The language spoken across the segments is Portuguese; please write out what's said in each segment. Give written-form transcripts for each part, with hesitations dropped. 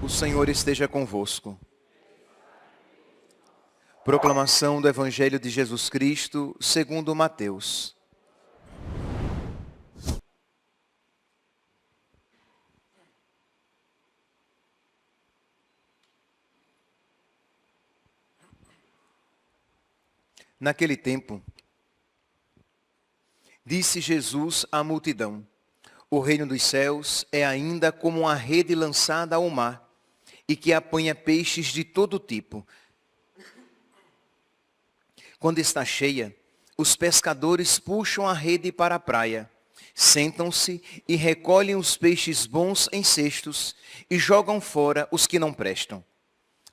O Senhor esteja convosco. Proclamação do Evangelho de Jesus Cristo, segundo Mateus. Naquele tempo, disse Jesus à multidão: o reino dos céus é ainda como uma rede lançada ao mar, e que apanha peixes de todo tipo. Quando está cheia, os pescadores puxam a rede para a praia, sentam-se e recolhem os peixes bons em cestos e jogam fora os que não prestam.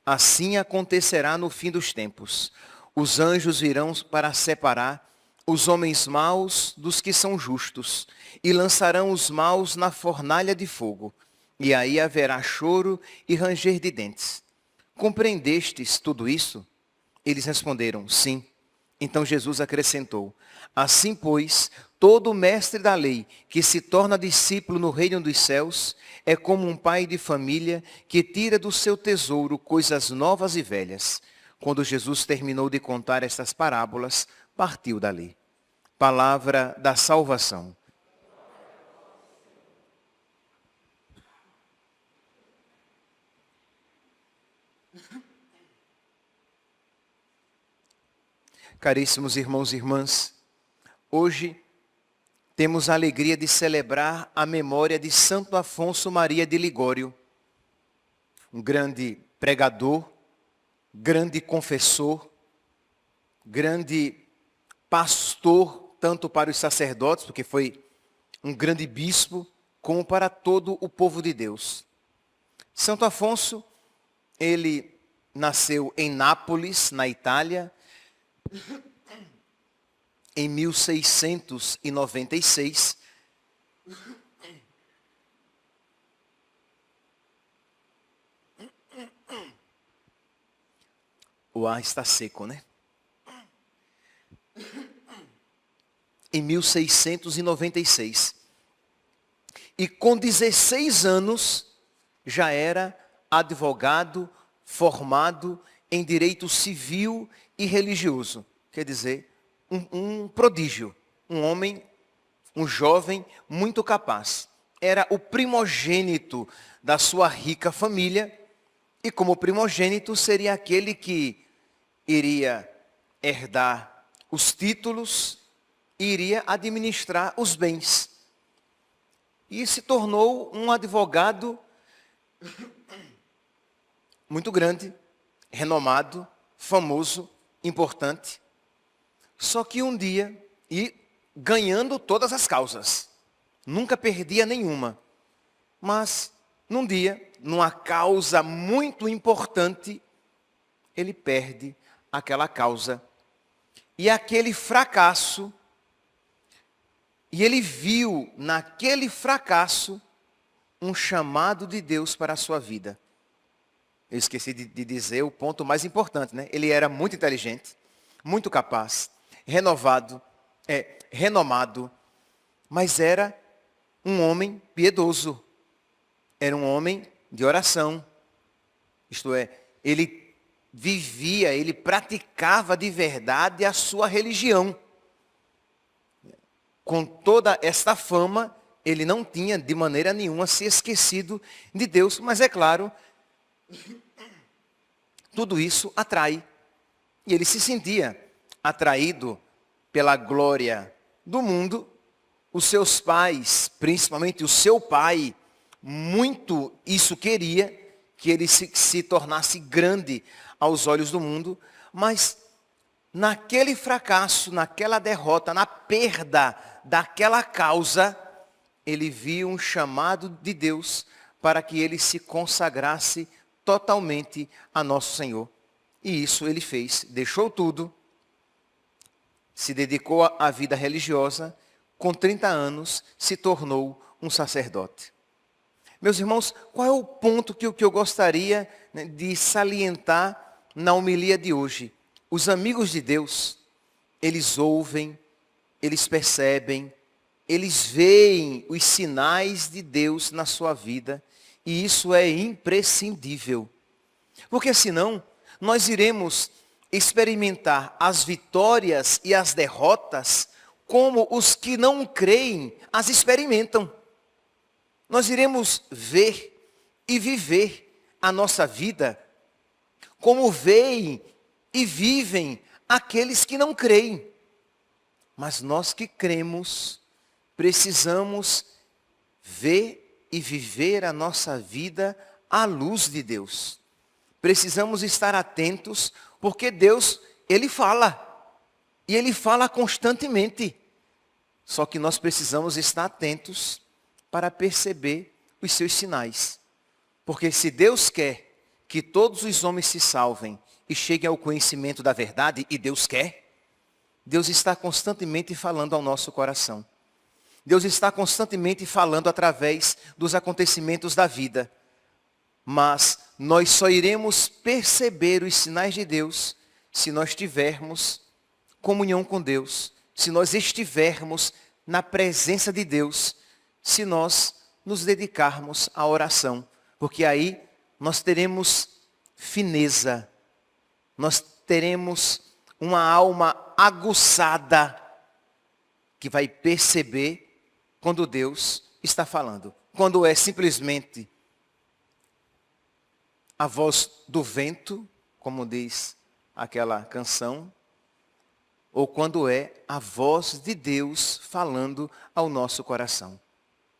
Assim acontecerá no fim dos tempos. Os anjos virão para separar os homens maus dos que são justos e lançarão os maus na fornalha de fogo. E aí haverá choro e ranger de dentes. Compreendestes tudo isso? Eles responderam, sim. Então Jesus acrescentou, assim pois, todo mestre da lei que se torna discípulo no reino dos céus é como um pai de família que tira do seu tesouro coisas novas e velhas. Quando Jesus terminou de contar estas parábolas, partiu dali. Palavra da salvação. Caríssimos irmãos e irmãs, hoje temos a alegria de celebrar a memória de Santo Afonso Maria de Ligório, um grande pregador, grande confessor, grande pastor, tanto para os sacerdotes, porque foi um grande bispo, como para todo o povo de Deus. Santo Afonso, ele nasceu em Nápoles, na Itália, em 1696. O ar está seco, né? Em 1696. E com 16 anos já era advogado formado em direito civil e religioso. Quer dizer, um prodígio, um homem, um jovem muito capaz. Era o primogênito da sua rica família e como primogênito seria aquele que iria herdar os títulos e iria administrar os bens. E se tornou um advogado muito grande, renomado, famoso, importante. Só que um dia, e ganhando todas as causas, nunca perdia nenhuma. Mas, num dia, numa causa muito importante, ele perde aquela causa. E aquele fracasso, e ele viu naquele fracasso um chamado de Deus para a sua vida. Eu esqueci de dizer o ponto mais importante, né? Ele era muito inteligente, muito capaz, renomado, mas era um homem piedoso. Era um homem de oração. Isto é, ele vivia, ele praticava de verdade a sua religião. Com toda esta fama, ele não tinha de maneira nenhuma se esquecido de Deus, mas é claro, tudo isso atrai. E ele se sentia atraído pela glória do mundo. Os seus pais, principalmente o seu pai, muito isso queria, que ele se tornasse grande aos olhos do mundo. Mas naquele fracasso, naquela derrota, na perda daquela causa, ele viu um chamado de Deus para que ele se consagrasse totalmente a nosso Senhor. E isso ele fez, deixou tudo, se dedicou à vida religiosa, com 30 anos se tornou um sacerdote. Meus irmãos, qual é o ponto que eu gostaria, né, de salientar na homilia de hoje? Os amigos de Deus, eles ouvem, eles percebem, eles veem os sinais de Deus na sua vida, e isso é imprescindível. Porque senão, nós iremos experimentar as vitórias e as derrotas como os que não creem as experimentam. Nós iremos ver e viver a nossa vida como veem e vivem aqueles que não creem. Mas nós que cremos, precisamos ver e viver a nossa vida à luz de Deus. Precisamos estar atentos, porque Deus, Ele fala. E Ele fala constantemente. Só que nós precisamos estar atentos para perceber os seus sinais. Porque se Deus quer que todos os homens se salvem e cheguem ao conhecimento da verdade, e Deus quer, Deus está constantemente falando ao nosso coração. Deus está constantemente falando através dos acontecimentos da vida. Mas nós só iremos perceber os sinais de Deus se nós tivermos comunhão com Deus, se nós estivermos na presença de Deus, se nós nos dedicarmos à oração. Porque aí nós teremos fineza, nós teremos uma alma aguçada que vai perceber quando Deus está falando. Quando é simplesmente a voz do vento, como diz aquela canção, ou quando é a voz de Deus falando ao nosso coração.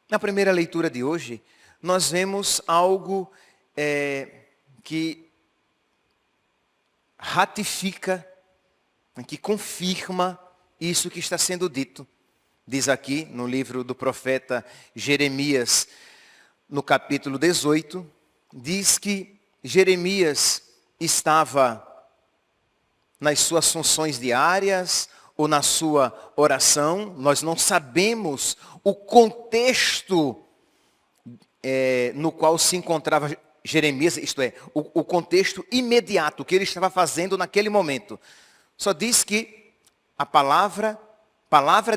Na primeira leitura de hoje, nós vemos algo que ratifica, que confirma isso que está sendo dito. Diz aqui no livro do profeta Jeremias, no capítulo 18, diz que Jeremias estava nas suas funções diárias ou na sua oração. Nós não sabemos o contexto no qual se encontrava Jeremias, isto é, o contexto imediato que ele estava fazendo naquele momento. Só diz que a palavra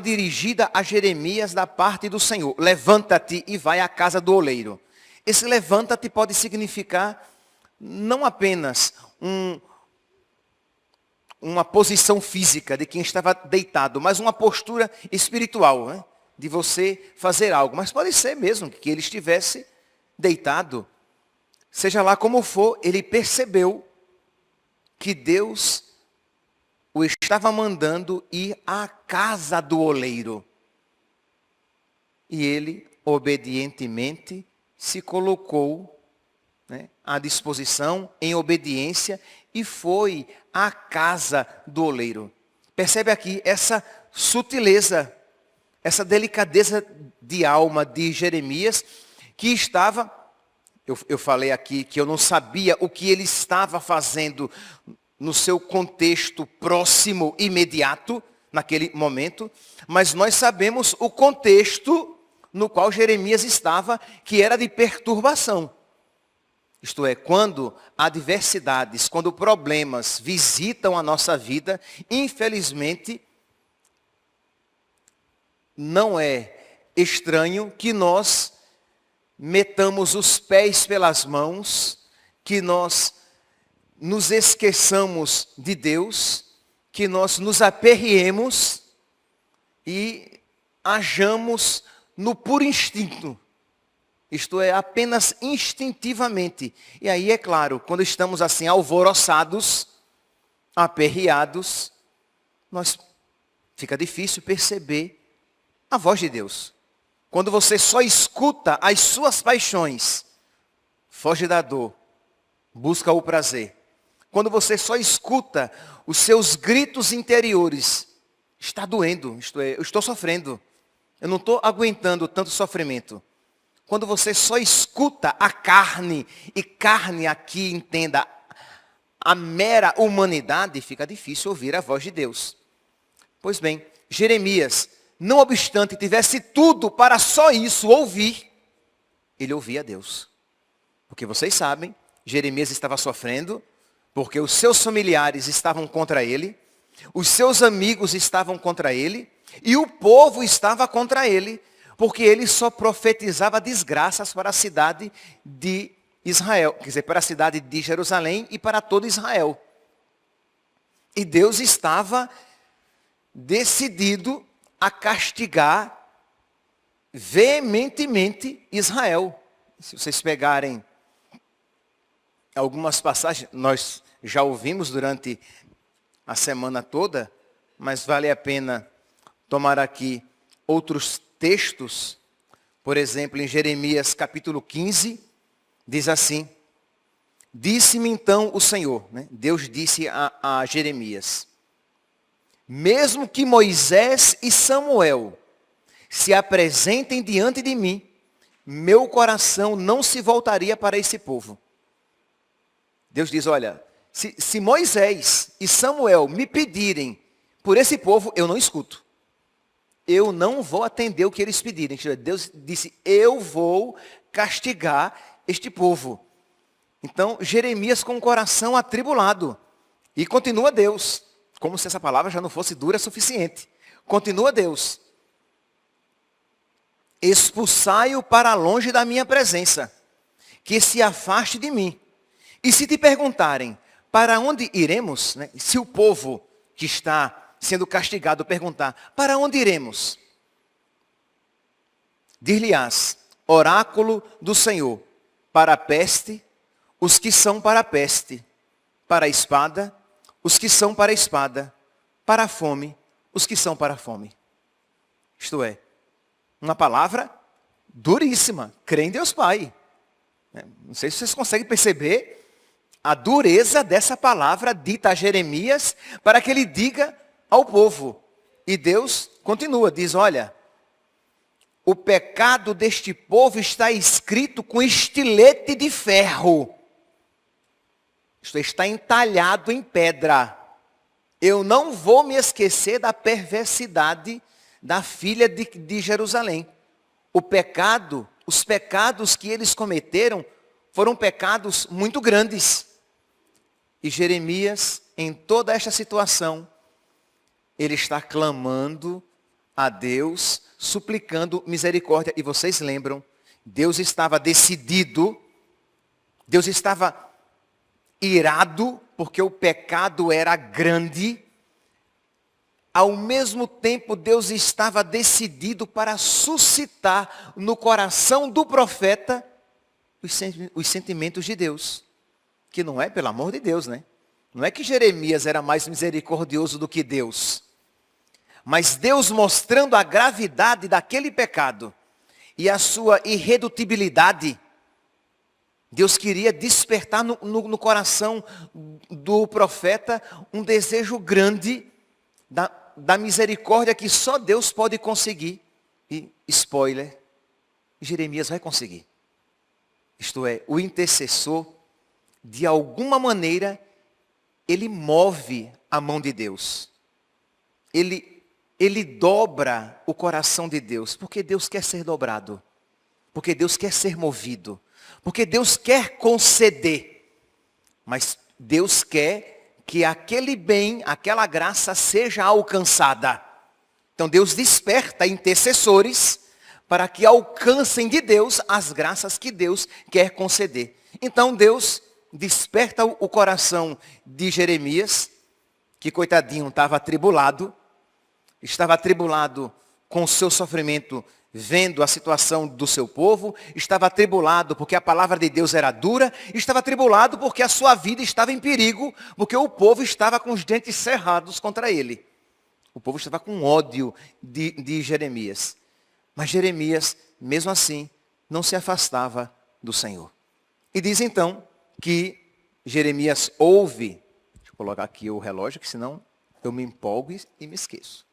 dirigida a Jeremias da parte do Senhor: levanta-te e vai à casa do oleiro. Esse levanta-te pode significar não apenas uma posição física de quem estava deitado, mas uma postura espiritual, né? De você fazer algo. Mas pode ser mesmo que ele estivesse deitado. Seja lá como for, ele percebeu que Deus o estava mandando ir à casa do oleiro. E ele, obedientemente, se colocou, né, à disposição, em obediência, e foi à casa do oleiro. Percebe aqui essa sutileza, essa delicadeza de alma de Jeremias, que estava, eu falei aqui que eu não sabia o que ele estava fazendo no seu contexto próximo, imediato, naquele momento, mas nós sabemos o contexto no qual Jeremias estava, que era de perturbação. Isto é, quando adversidades, quando problemas visitam a nossa vida, infelizmente, não é estranho que nós metamos os pés pelas mãos, que nós nos esqueçamos de Deus, que nós nos aperriemos e hajamos no puro instinto. Isto é, apenas instintivamente. E aí, é claro, quando estamos assim alvoroçados, aperreados, fica difícil perceber a voz de Deus. Quando você só escuta as suas paixões, foge da dor, busca o prazer. Quando você só escuta os seus gritos interiores, está doendo, isto é, eu estou sofrendo. Eu não estou aguentando tanto sofrimento. Quando você só escuta a carne, e carne aqui, entenda, a mera humanidade, fica difícil ouvir a voz de Deus. Pois bem, Jeremias, não obstante tivesse tudo para só isso ouvir, ele ouvia a Deus. Porque vocês sabem, Jeremias estava sofrendo, porque os seus familiares estavam contra ele, os seus amigos estavam contra ele, e o povo estava contra ele, porque ele só profetizava desgraças para a cidade de Israel, quer dizer, para a cidade de Jerusalém e para todo Israel. E Deus estava decidido a castigar veementemente Israel. Se vocês pegarem algumas passagens, nós já ouvimos durante a semana toda, mas vale a pena tomar aqui outros textos. Por exemplo, em Jeremias capítulo 15, diz assim: disse-me então o Senhor, né? Deus disse a Jeremias, mesmo que Moisés e Samuel se apresentem diante de mim, meu coração não se voltaria para esse povo. Deus diz, olha, se Moisés e Samuel me pedirem por esse povo, eu não escuto. Eu não vou atender o que eles pedirem. Deus disse, eu vou castigar este povo. Então, Jeremias com o coração atribulado. E continua Deus, como se essa palavra já não fosse dura o suficiente. Continua Deus. Expulsai-o para longe da minha presença, que se afaste de mim. E se te perguntarem, para onde iremos? Né? Se o povo que está sendo castigado perguntar, para onde iremos? Dir-lhe-ás, oráculo do Senhor, para a peste, os que são para a peste, para a espada, os que são para a espada, para a fome, os que são para a fome. Isto é, uma palavra duríssima. Crê em Deus Pai. Não sei se vocês conseguem perceber a dureza dessa palavra dita a Jeremias para que ele diga ao povo. E Deus continua, diz, olha, o pecado deste povo está escrito com estilete de ferro. Isto está entalhado em pedra. Eu não vou me esquecer da perversidade da filha de Jerusalém. O pecado, os pecados que eles cometeram foram pecados muito grandes. E Jeremias, em toda esta situação, ele está clamando a Deus, suplicando misericórdia. E vocês lembram, Deus estava decidido, Deus estava irado, porque o pecado era grande. Ao mesmo tempo, Deus estava decidido para suscitar no coração do profeta os sentimentos de Deus. Que não é, pelo amor de Deus, né? Não é que Jeremias era mais misericordioso do que Deus. Mas Deus mostrando a gravidade daquele pecado e a sua irredutibilidade, Deus queria despertar no coração do profeta um desejo grande da misericórdia que só Deus pode conseguir. E, spoiler, Jeremias vai conseguir. Isto é, o intercessor, de alguma maneira, ele move a mão de Deus. Ele dobra o coração de Deus, porque Deus quer ser dobrado. Porque Deus quer ser movido. Porque Deus quer conceder. Mas Deus quer que aquele bem, aquela graça seja alcançada. Então Deus desperta intercessores para que alcancem de Deus as graças que Deus quer conceder. Então Deus desperta o coração de Jeremias, que coitadinho estava atribulado com o seu sofrimento, vendo a situação do seu povo, estava atribulado porque a palavra de Deus era dura, estava atribulado porque a sua vida estava em perigo, porque o povo estava com os dentes cerrados contra ele. O povo estava com ódio de Jeremias. Mas Jeremias, mesmo assim, não se afastava do Senhor. E diz então que Jeremias ouve, deixa eu colocar aqui o relógio, que senão eu me empolgo e me esqueço.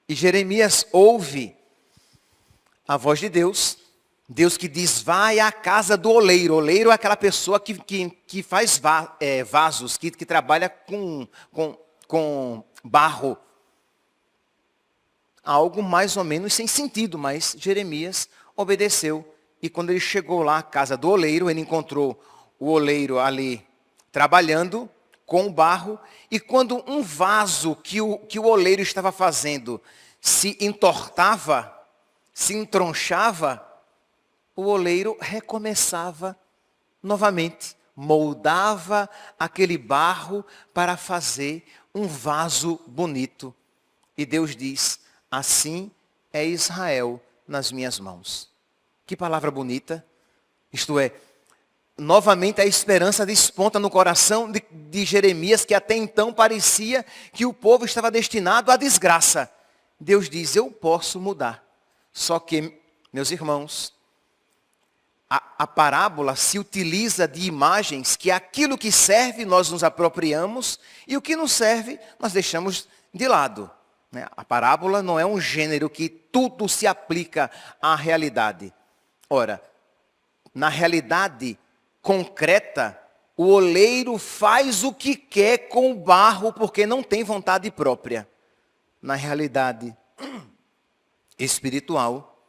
E Jeremias ouve a voz de Deus, Deus que diz, vai à casa do oleiro. Oleiro é aquela pessoa que faz vasos, que trabalha com barro. Algo mais ou menos sem sentido, mas Jeremias obedeceu E quando ele chegou lá à casa do oleiro, ele encontrou o oleiro ali trabalhando com o barro. E quando um vaso que o oleiro estava fazendo se entortava, se entronchava, o oleiro recomeçava novamente, moldava aquele barro para fazer um vaso bonito. E Deus diz, assim é Israel nas minhas mãos. Que palavra bonita. Isto é, novamente a esperança desponta no coração de Jeremias, que até então parecia que o povo estava destinado à desgraça. Deus diz, eu posso mudar. Só que, meus irmãos, a parábola se utiliza de imagens que aquilo que serve nós nos apropriamos e o que não serve nós deixamos de lado. A parábola não é um gênero que tudo se aplica à realidade. Ora, na realidade concreta, o oleiro faz o que quer com o barro porque não tem vontade própria. Na realidade espiritual,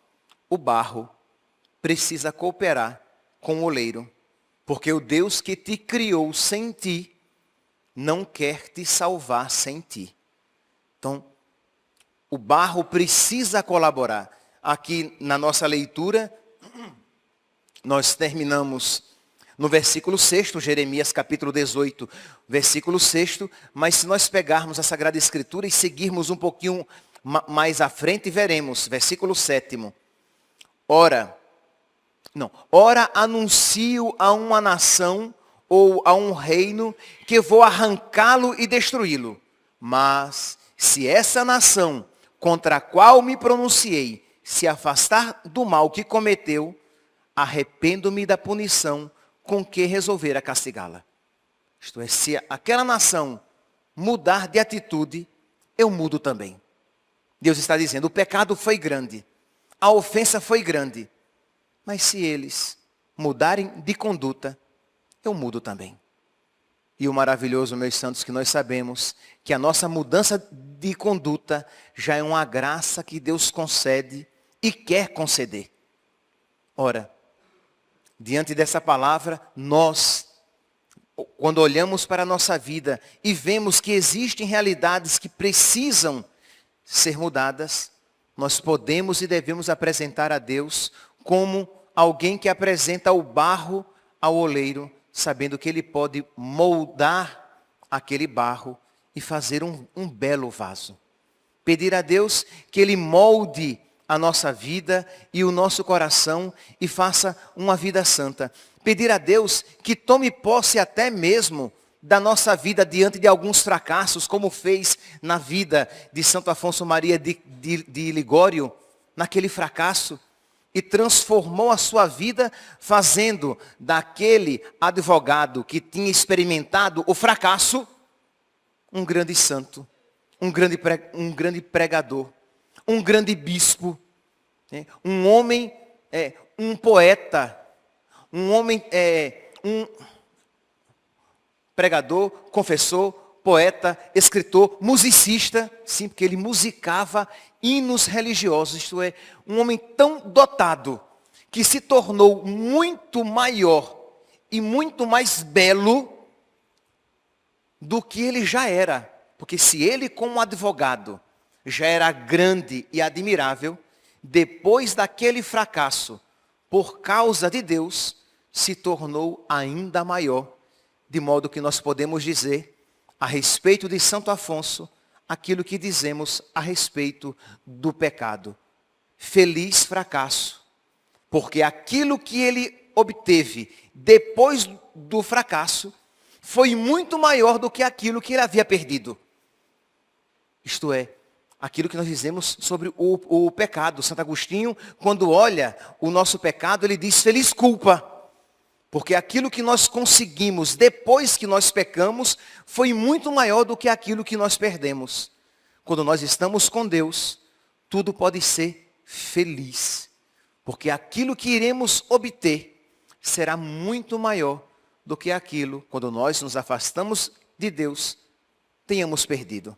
o barro precisa cooperar com o oleiro, porque o Deus que te criou sem ti, não quer te salvar sem ti. Então, o barro precisa colaborar. Aqui na nossa leitura, nós terminamos no versículo 6, Jeremias capítulo 18, versículo 6, mas se nós pegarmos a Sagrada Escritura e seguirmos um pouquinho mais à frente, veremos, versículo 7. Ora anuncio a uma nação ou a um reino que vou arrancá-lo e destruí-lo. Mas se essa nação contra a qual me pronunciei se afastar do mal que cometeu, arrependo-me da punição com que resolvera castigá-la. Isto é, se aquela nação mudar de atitude, eu mudo também. Deus está dizendo, o pecado foi grande, a ofensa foi grande, mas se eles mudarem de conduta, eu mudo também. E o maravilhoso, meus santos, que nós sabemos que a nossa mudança de conduta já é uma graça que Deus concede e quer conceder. Ora, diante dessa palavra, nós, quando olhamos para a nossa vida e vemos que existem realidades que precisam ser mudadas, nós podemos e devemos apresentar a Deus como alguém que apresenta o barro ao oleiro, sabendo que ele pode moldar aquele barro e fazer um belo vaso. Pedir a Deus que Ele molde a nossa vida e o nosso coração e faça uma vida santa. Pedir a Deus que tome posse até mesmo da nossa vida diante de alguns fracassos, como fez na vida de Santo Afonso Maria de Ligório, naquele fracasso, e transformou a sua vida fazendo daquele advogado que tinha experimentado o fracasso, um grande santo, um grande pregador, um grande bispo, um homem, um poeta, um homem, um pregador, confessor, poeta, escritor, musicista, sim, porque ele musicava hinos religiosos, isto é, um homem tão dotado, que se tornou muito maior e muito mais belo do que ele já era. Porque se ele, como advogado, já era grande e admirável, depois daquele fracasso, por causa de Deus, se tornou ainda maior, de modo que nós podemos dizer, a respeito de Santo Afonso, aquilo que dizemos a respeito do pecado. Feliz fracasso, porque aquilo que ele obteve depois do fracasso foi muito maior do que aquilo que ele havia perdido. Isto é, aquilo que nós dizemos sobre o pecado. Santo Agostinho, quando olha o nosso pecado, ele diz feliz culpa. Porque aquilo que nós conseguimos depois que nós pecamos foi muito maior do que aquilo que nós perdemos. Quando nós estamos com Deus, tudo pode ser feliz. Porque aquilo que iremos obter será muito maior do que aquilo, quando nós nos afastamos de Deus, tenhamos perdido.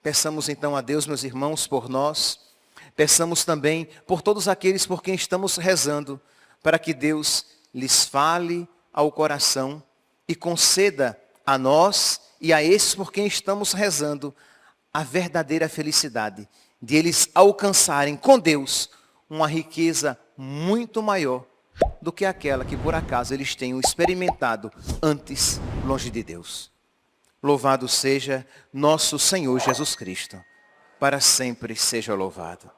Peçamos então a Deus, meus irmãos, por nós. Peçamos também por todos aqueles por quem estamos rezando, para que Deus lhes fale ao coração e conceda a nós e a esses por quem estamos rezando a verdadeira felicidade de eles alcançarem com Deus uma riqueza muito maior do que aquela que por acaso eles tenham experimentado antes longe de Deus. Louvado seja nosso Senhor Jesus Cristo. Para sempre seja louvado.